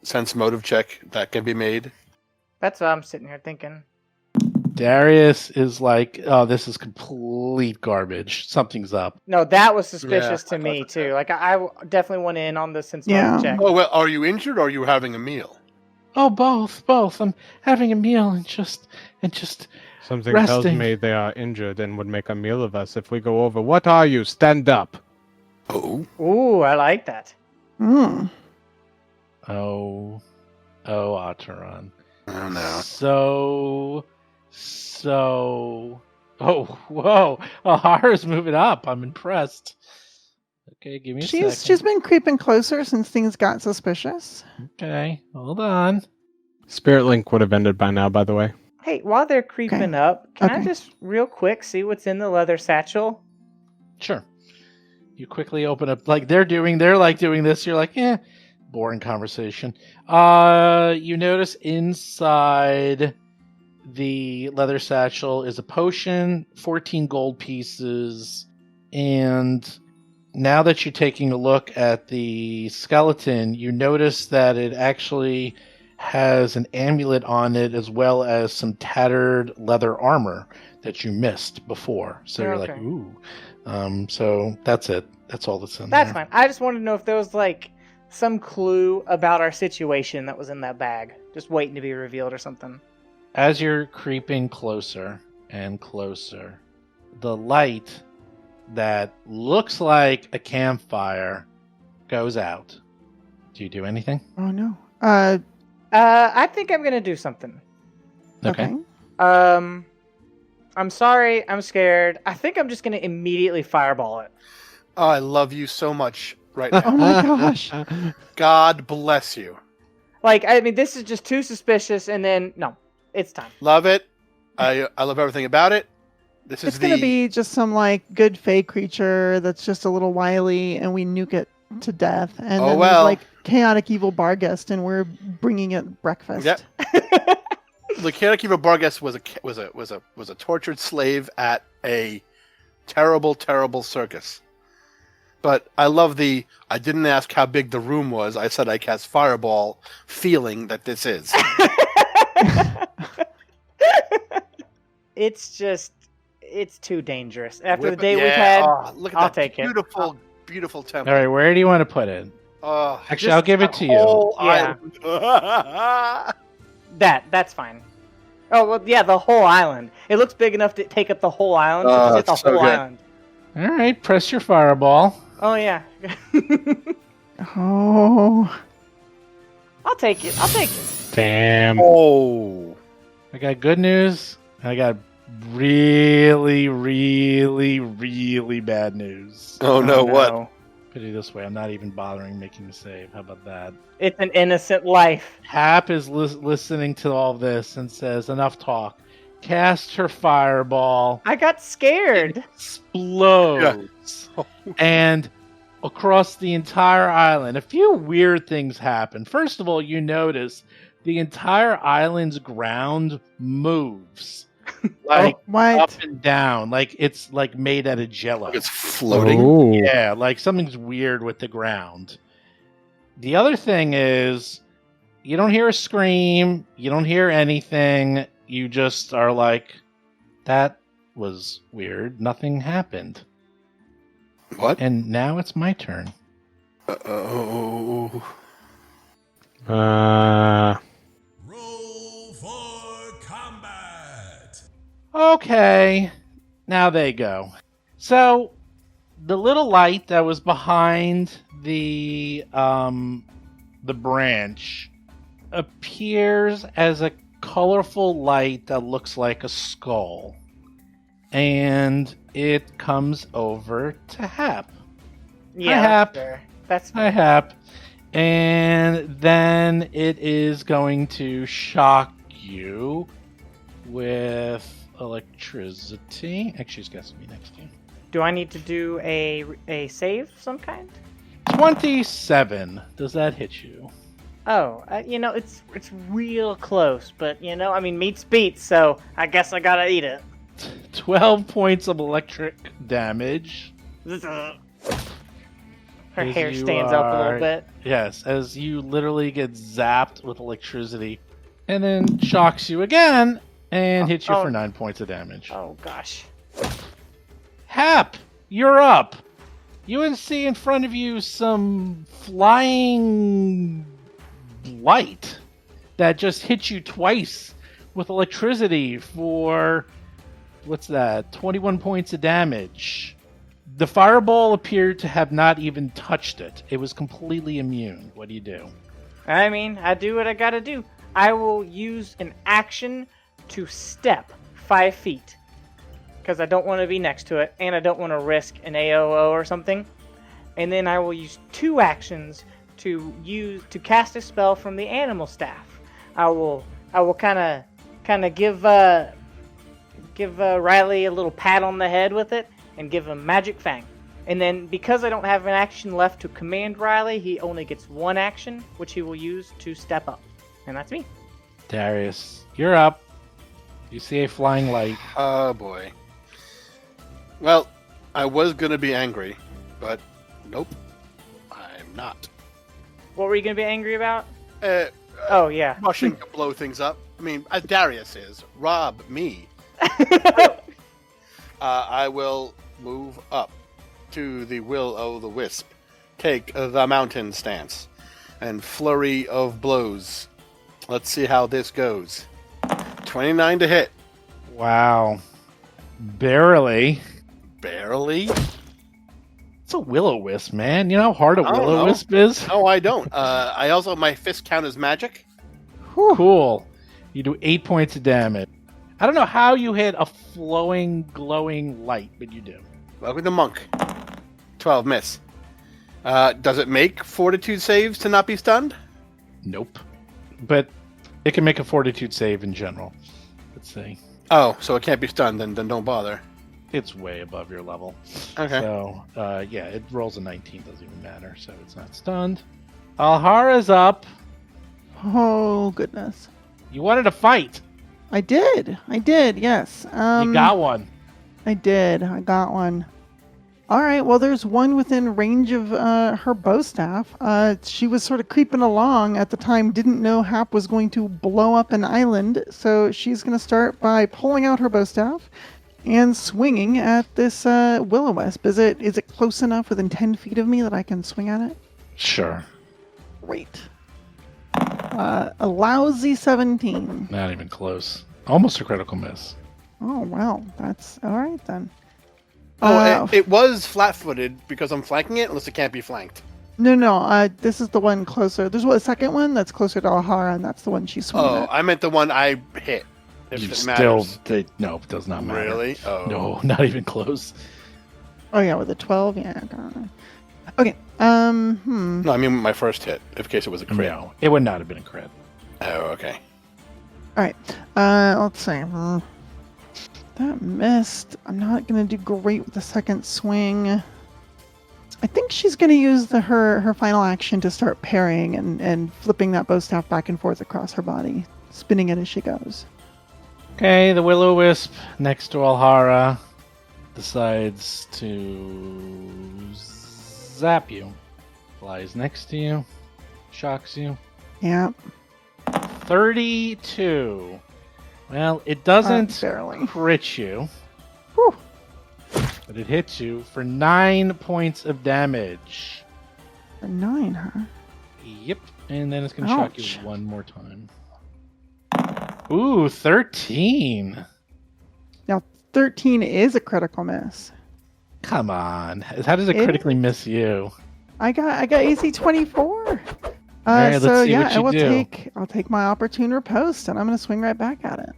sense motive check that can be made? That's what I'm sitting here thinking. Darius is like, oh, this is complete garbage. Something's up. No, that was suspicious Yeah, to I me thought too. Like I definitely went in on the sense Yeah. motive check. Oh well, are you injured or are you having a meal? Oh, both. I'm having a meal and just Something tells resting. me they are injured and would make a meal of us if we go over. What are you? Stand up. Oh, Ooh, I like that. Hmm. Oh, Ataran. oh no. So. Oh, whoa! Ahara's moving up. I'm impressed. Okay, give me a second. She's been creeping closer since things got suspicious. Okay, hold on. Spirit Link would have ended by now, by the way. Hey, while they're creeping up, can I Okay. just real quick see what's in the leather satchel? Sure. You quickly open up, like they're doing this. You're like, boring conversation. You notice inside the leather satchel is a potion, 14 gold pieces, and now that you're taking a look at the skeleton, you notice that it actually has an amulet on it as well as some tattered leather armor that you missed before. So you're like, Okay. ooh. So that's it. That's all that's in That's there. fine. I just wanted to know if there was like some clue about our situation that was in that bag, just waiting to be revealed or something. As you're creeping closer and closer, the light that looks like a campfire goes out. Do you do anything? Oh no. I think I'm gonna do something. Okay. I'm sorry. I'm scared. I think I'm just gonna immediately fireball it. Oh, I love you so much right Oh now. my gosh. God bless you. Like, I mean, this is just too suspicious. And then no, it's time. Love it. I love everything about it. This is It's gonna be just some like good fey creature that's just a little wily, and we nuke it to death. And Oh, then well. there's like chaotic evil Barghest, and we're bringing it breakfast. Yep. The Karakiva Barghest was a tortured slave at a terrible, terrible circus. But I love I didn't ask how big the room was. I said I cast Fireball, feeling that this is. It's too dangerous. After Whip the day it. we've Yeah. had, Oh, look at I'll that take it. beautiful, beautiful temple. All right, where do you want to put it? Oh, Actually, just I'll give it that to you. whole Yeah. island. that's fine. Oh, well, yeah, the whole island. It looks big enough to take up the whole island. So Oh, just hit the it's so whole good. island. All right, press your fireball. Oh, yeah. Oh. I'll take it. Damn. Oh. I got good news. And I got really, really, really bad news. Oh no! What? Put it this way, I'm not even bothering making a save. How about that? It's an innocent life. Hap is listening to all this and says, enough talk. casts her fireball, I got scared. explodes, and across the entire island, a few weird things happen. First of all, you notice the entire island's ground moves. Like What? up and down, like it's like made out of jello. Like it's floating. Oh. Yeah, like something's weird with the ground. The other thing is, you don't hear a scream, you don't hear anything, you just are like, that was weird, nothing happened. What? And now it's my turn. Oh. Roll for combat. Okay, now they go. So, the little light that was behind the branch appears as a colorful light that looks like a skull. And it comes over to Hap. Yeah, Hap. that's fair. That's Hi, Hap. And then it is going to shock you with electricity. Actually, it's got to be next to you. Do I need to do a save of some kind? 27. Does that hit you? Oh, it's real close, but I mean, meat's beats, so I guess I gotta eat it. 12 points of electric damage. Her As hair you stands up a are- little bit. Yes, as you literally get zapped with electricity, and then shocks you again and hits you oh. for 9 points of damage. Oh gosh. Hap, you're up. You see in front of you some flying light that just hit you twice with electricity for, what's that, 21 points of damage. The fireball appeared to have not even touched it. It was completely immune. What do you do? I mean, I do what I gotta do. I will use an action to step 5 feet. Because I don't want to be next to it, and I don't want to risk an AOO or something. And then I will use 2 actions to cast a spell from the animal staff. I will kind of give Riley a little pat on the head with it and give him Magic Fang. And then because I don't have an action left to command Riley, he only gets 1 action, which he will use to step up. And that's me. Darius, you're up. You see a flying light. Oh boy. Well, I was gonna be angry, but nope, I'm not. What were you going to be angry about? Uh, Oh, yeah. rushing to blow things up. I mean, as Darius is, rob me. I will move up to the Will-o'-the-Wisp, take the mountain stance, and flurry of blows. Let's see how this goes. 29 to hit. Wow. Barely. Barely? It's a will-o'-wisp, man. You know how hard a I don't know. will-o'-wisp is? No, I don't. I also, my fist count as magic. Cool. You do 8 points of damage. I don't know how you hit a flowing, glowing light, but you do. Welcome to Monk. 12 miss. Does it make fortitude saves to not be stunned? Nope. But it can make a fortitude save in general. Let's see. Oh, so it can't be stunned, then don't bother. It's way above your level. Okay. So, yeah, it rolls a 19. Doesn't even matter, so it's not stunned. Alhara's up. Oh, goodness. You wanted to fight. I did, yes. You got one. I did. I got one. All right. Well, there's one within range of her bow staff. She was sort of creeping along at the time, didn't know Hap was going to blow up an island. So she's going to start by pulling out her bow staff and swinging at this will-o'-wisp. Is it close enough within 10 feet of me that I can swing at it? Sure. Great. A lousy 17. Not even close. Almost a critical miss. Oh, well. That's all right then. Oh, it was flat-footed because I'm flanking it, unless it can't be flanked. No. This is the one closer. There's a second one that's closer to Alhara, and that's the one she's swinging Oh, at. I meant the one I hit. If You it still... matters. No, it does not matter. Really? Oh. No, not even close. Oh, yeah, with a 12? Yeah. Okay. No, I mean my first hit, in case it was a crit. No, it would not have been a crit. Oh, okay. All right. Let's see. That missed. I'm not going to do great with the second swing. I think she's going to use her final action to start parrying and flipping that bow staff back and forth across her body, spinning it as she goes. Okay, the Will-O-Wisp next to Alhara decides to zap you. Flies next to you, shocks you. Yeah. 32. Well, it doesn't barely. crit you, Whew. but it hits you for 9 points of damage. For 9, huh? Yep, and then it's going to shock Ouch. you one more time. Ooh, 13. Now, 13 is a critical miss. Come on. How does it It critically miss you? I got AC 24. right, let's so see yeah, what you I will do. I'll take my opportune riposte and I'm going to swing right back at it.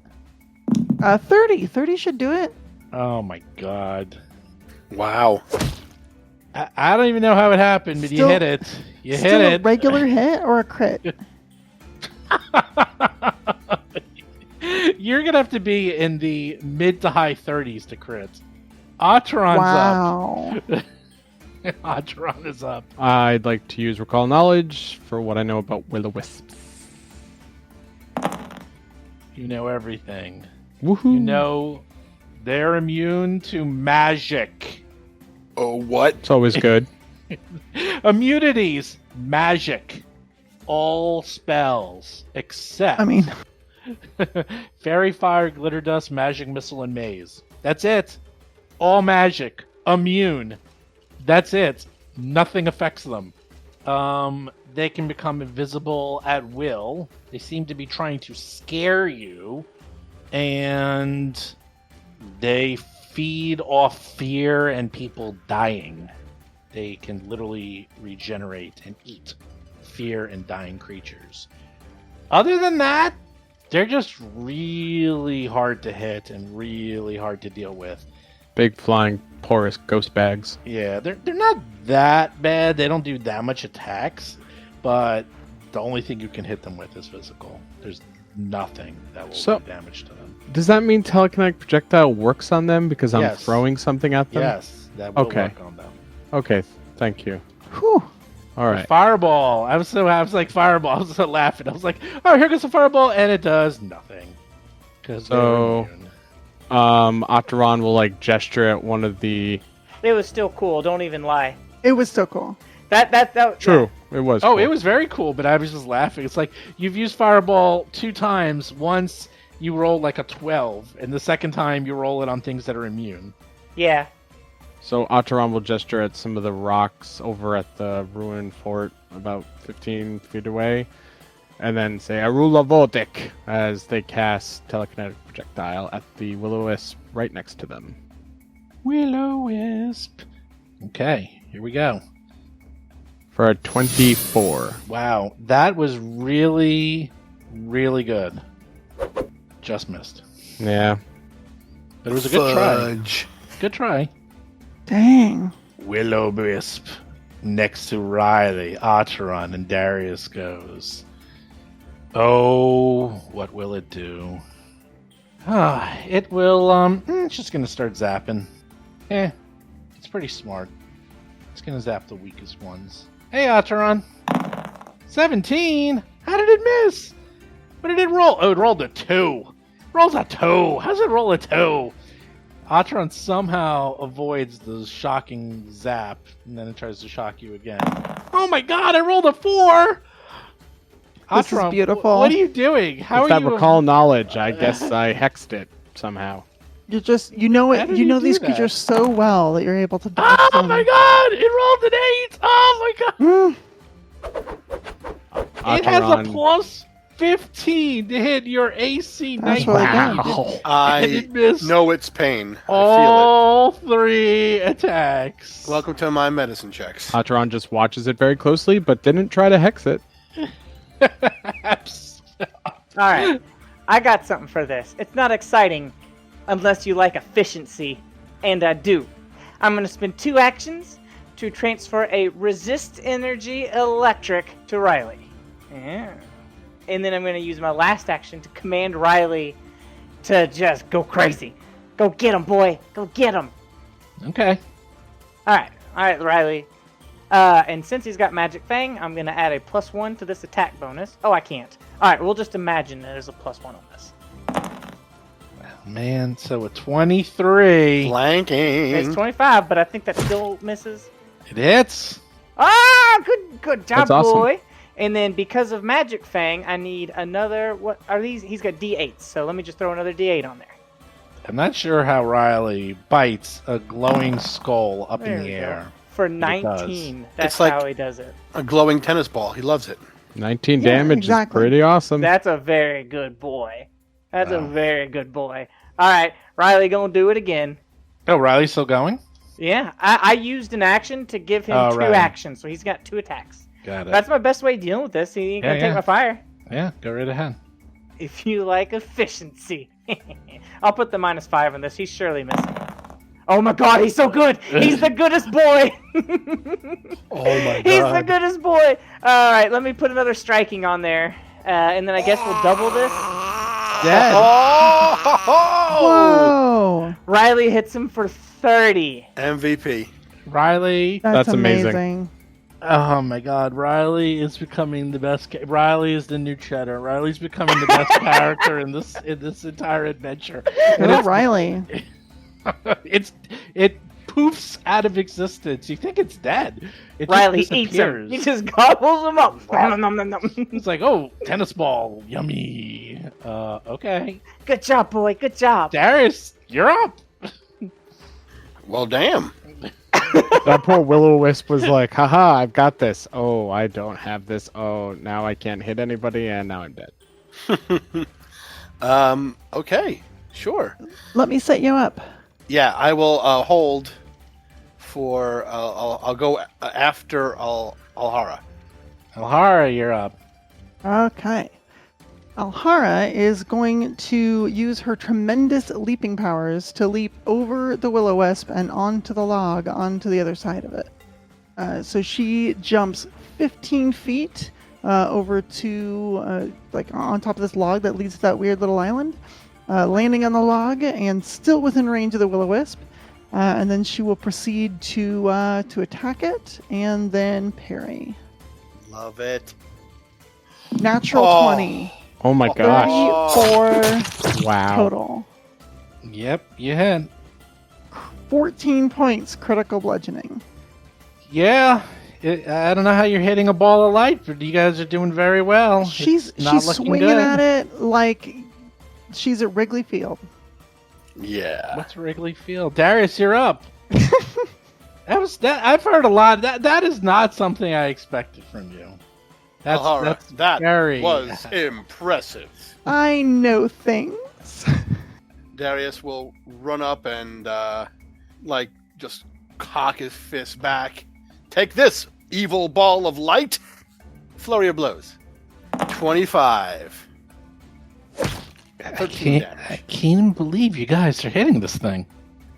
30. 30 should do it. Oh my god. Wow. I don't even know how it happened, but you Still- hit it. You Still hit a it. regular hit or a crit? You're gonna have to be in the mid to high 30s to crit. Atron's Wow. up. Atron is up. I'd like to use Recall Knowledge for what I know about Will-O-Wisps. You know everything. Woohoo! You know they're immune to magic. Oh, what? It's always good. Immunities, magic. All spells except I mean, Fairy Fire, Glitter Dust, Magic Missile, and Maze. That's it. All magic. Immune. That's it. Nothing affects them. They can become invisible at will. They seem to be trying to scare you. And they feed off fear and people dying. They can literally regenerate and eat fear and dying creatures. Other than that, they're just really hard to hit and really hard to deal with. Big flying porous ghost bags. Yeah, they're not that bad. They don't do that much attacks, but the only thing you can hit them with is physical. There's nothing that will So- do damage to them. Does that mean telekinetic projectile works on them because I'm Yes. throwing something at them? Yes, that will Okay. work on them. Okay, thank you. whew. All right. Fireball. I was like fireball. I was so laughing. I was like, oh, here goes a fireball, and it does nothing. Because So- Ataran will like gesture at one of the. It was still cool. Don't even lie. It was so cool. That True, it was. Oh, cool. it was very cool, but I was just laughing. It's like you've used fireball 2 times. Once you roll like a 12, and the second time you roll it on things that are immune. Yeah. So Ataran will gesture at some of the rocks over at the ruined fort about 15 feet away, and then say Arula Voltic as they cast telekinetic projectile at the Will-O-Wisp right next to them. Will-O-Wisp. Okay, here we go. For a 24. Wow, that was really, really good. Just missed. Yeah. But it was a good try. Fudge. Good try. Dang. Will-O-Wisp next to Riley, Ataran, and Darius goes. Oh, what will it do? It will, it's just gonna start zapping. It's pretty smart. It's gonna zap the weakest ones. Hey, Ataran. 17? How did it miss? What did it roll? Oh, it rolled a 2. Rolls a 2. How does it roll a 2? Atron somehow avoids the shocking zap, and then it tries to shock you again. Oh my god, I rolled a 4! This is Atron, beautiful. what are you doing? How With are that you... recall knowledge, I guess I hexed it somehow. You're just, you know How it. did You you know do these that? creatures so well that you're able to dodge Oh them. my god! It rolled an 8! Oh my god! Mm, It has a Ataran- plus 15 to hit your AC That's 19. really good. Wow. And I it missed know its pain. I all 3 attacks. feel it. Welcome to my medicine checks. Ataran just watches it very closely, but didn't try to hex it. All right. I got something for this. It's not exciting unless you like efficiency, and I do. I'm going to spend 2 actions to transfer a resist energy electric to Riley. Yeah. And then I'm going to use my last action to command Riley to just go crazy. Go get him, boy. Go get him. Okay. All right, Riley. And since he's got Magic Fang, I'm going to add a +1 to this attack bonus. Oh, I can't. All right, we'll just imagine there's a +1 on this. Man, so a 23. Flanking. It's 25, but I think that still misses. It hits. Ah, good job, That's awesome. boy. And then because of Magic Fang, I need another. What are these? He's got D8s, so let me just throw another D8 on there. I'm not sure how Riley bites a glowing skull up There in we the go. air. For But it does. 19. That's It's like- how he does it. A glowing tennis ball. He loves it. 19 Yeah, damage exactly. is pretty awesome. That's a very good boy. That's a Wow. very good boy. All right, Riley gonna do it again. Oh, Riley's still going? Yeah, I used an action to give him Oh, 2 right. actions, so he's got 2 attacks. Got it. That's my best way of dealing with this. He ain't gonna Yeah, take yeah. my fire. Yeah, go right ahead. If you like efficiency. I'll put the -5 on this. He's surely missing. Oh my god, he's so good! He's the goodest boy! Oh my He's the goodest boy! Alright, let me put another striking on there. And then I guess we'll double this. Dead. Oh! Whoa! Riley hits him for 30. MVP. Riley. That's amazing. amazing. Oh my god, Riley is becoming the best. Riley is the new Cheddar. Riley's becoming the best character in this entire adventure. And Good Riley. it poofs out of existence. You think it's dead. It just Riley eats him. disappears. He just gobbles him up. Nom, nom, nom, nom. It's like, oh, tennis ball, yummy. Okay, Good job, boy. Good job. Darius, you're up. Well, damn. That poor Will-O-Wisp was like, haha, I've got this. Oh, I don't have this. Oh, now I can't hit anybody, and now I'm dead. Okay. Sure. Let me set you up. Yeah, I will hold for. I'll go after Alhara. Alhara, you're up. Okay. Alhara is going to use her tremendous leaping powers to leap over the Will-O-Wisp and onto the log onto the other side of it. So she jumps 15 feet over to like on top of this log that leads to that weird little island, landing on the log and still within range of the Will-O-Wisp. And then she will proceed to attack it and then parry. Love it. Natural Oh. 20. Oh my gosh. 34 Wow. total. Yep, you hit. 14 points critical bludgeoning. Yeah, I don't know how you're hitting a ball of light, but you guys are doing very well. She's It's not she's looking swinging good. at it like she's at Wrigley Field. Yeah. What's Wrigley Field? Darius, you're up. I've heard a lot. That is not something I expected from you. Alhara, that very was impressive. I know things. Darius will run up and just cock his fist back. Take this, evil ball of light. Flurry of blows. 25. 13 I damage. can't even believe you guys are hitting this thing.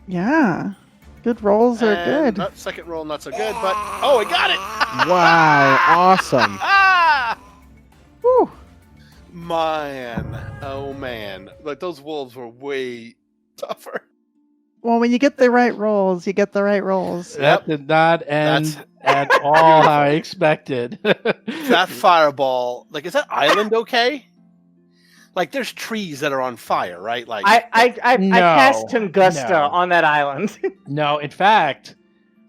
Yeah. Good rolls are And good. Second roll, not so good, but oh, I got it! Wow. Awesome. Ah! Whew. Man, oh man, like those wolves were way tougher. Well, when you get the right rolls, you get the right rolls. That did not end That's at all how I expected. That fireball, like, is that island okay? Like, there's trees that are on fire, right? Like, I No, cast Tungusta no. on that island. No, in fact,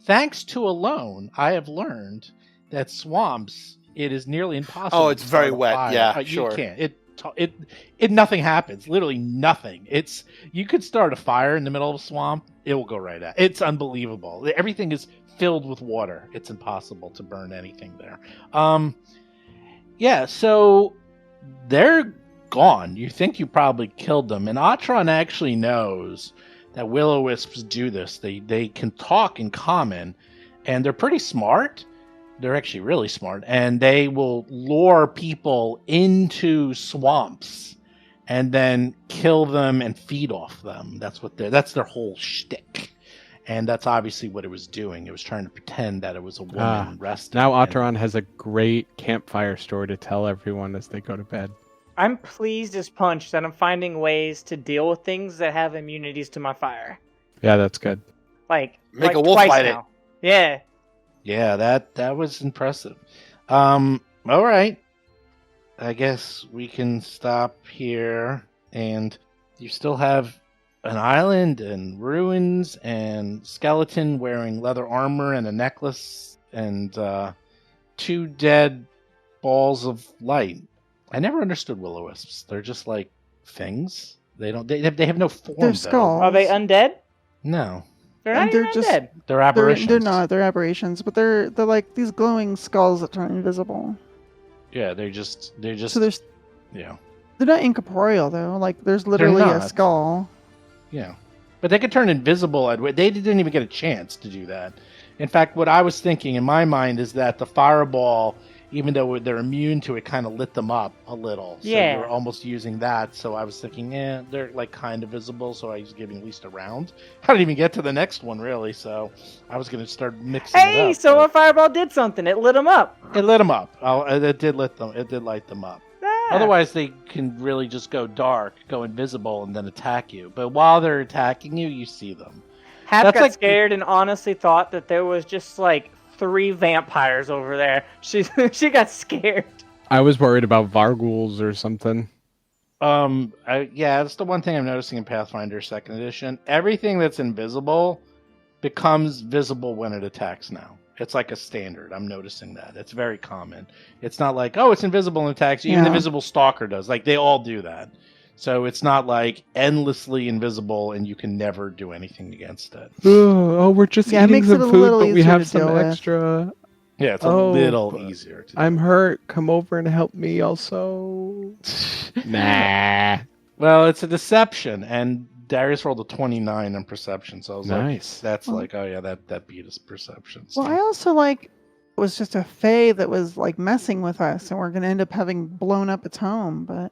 thanks to Alone, I have learned that swamps, it is nearly impossible. Oh, it's to start very a wet. fire. Yeah, You sure. can't. It nothing happens. Literally nothing. You could start a fire in the middle of a swamp. It will go right out. It's unbelievable. Everything is filled with water. It's impossible to burn anything there. Yeah. So they're gone. You think you probably killed them, and Atron actually knows that will-o-wisps do this. They can talk in common, and they're pretty smart. They're actually really smart, and they will lure people into swamps and then kill them and feed off them. That's their whole shtick. And that's obviously what it was doing. It was trying to pretend that it was a woman resting. Now and- Atron has a great campfire story to tell everyone as they go to bed. I'm pleased as punch that I'm finding ways to deal with things that have immunities to my fire. Yeah, that's good. Like Make like a wolf twice fight it. now. Yeah. Yeah, that was impressive. All right. I guess we can stop here, and you still have an island and ruins and skeleton wearing leather armor and a necklace and 2 dead balls of light. I never understood will-o-wisps. They're just like things. They have no form. They're though. skulls. Are they undead? No, They're And not they're even just- undead. they're apparitions. They're not. They're aberrations, but they're like these glowing skulls that turn invisible. Yeah, they're just So yeah. they're not incorporeal though. Like there's literally a not. skull. Yeah. But they could turn invisible. They didn't even get a chance to do that. In fact, what I was thinking in my mind is that the fireball, even though they're immune to it, kind of lit them up a little. So Yeah. you're almost using that. So I was thinking, they're like kind of visible. So I was giving at least a round. I didn't even get to the next one, really. So I was going to start mixing it Hey, up. so but our fireball did something. It lit them up. it lit them up. It did light them up. Ah. Otherwise, they can really just go dark, go invisible, and then attack you. But while they're attacking you, you see them. Hap That's got like- scared and honestly thought that there was just like 3 vampires over there. She got scared. I was worried about Varghouls or something. That's the one thing I'm noticing in Pathfinder 2nd Edition. Everything that's invisible becomes visible when it attacks now. It's like a standard. I'm noticing that. It's very common. It's not like, oh, it's invisible and attacks you. Even the Yeah. Invisible Stalker does. Like, they all do that. So it's not like endlessly invisible and you can never do anything against it. Oh, we're just Yeah, it eating makes some it a food, little but we easier have to some deal with. extra. Yeah, it's a Oh, little but easier to do. I'm hurt. Come over and help me also. Nah. Well, it's a deception, and Darius rolled a 29 on perception, so I was Nice. like, that's Well- like, oh yeah, that beat his perception. So. Well, I also like it was just a fae that was like messing with us, and we're going to end up having blown up its home. But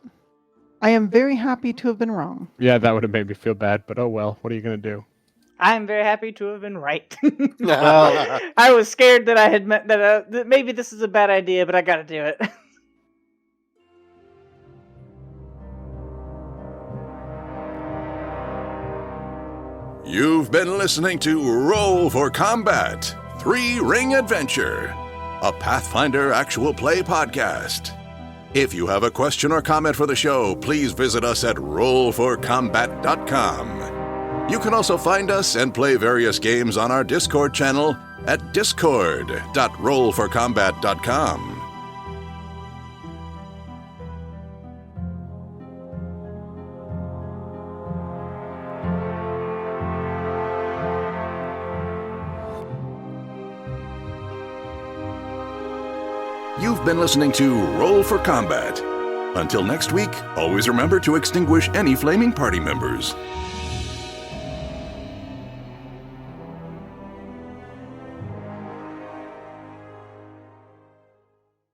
I am very happy to have been wrong. Yeah, that would have made me feel bad, but oh well. What are you gonna do? I'm very happy to have been right. Well- I was scared that I had met that maybe this is a bad idea, but I got to do it. You've been listening to Roll for Combat 3-Ring Adventure, a Pathfinder actual play podcast. If you have a question or comment for the show, please visit us at rollforcombat.com. You can also find us and play various games on our Discord channel at discord.rollforcombat.com. You've been listening to Roll for Combat. Until next week, always remember to extinguish any flaming party members.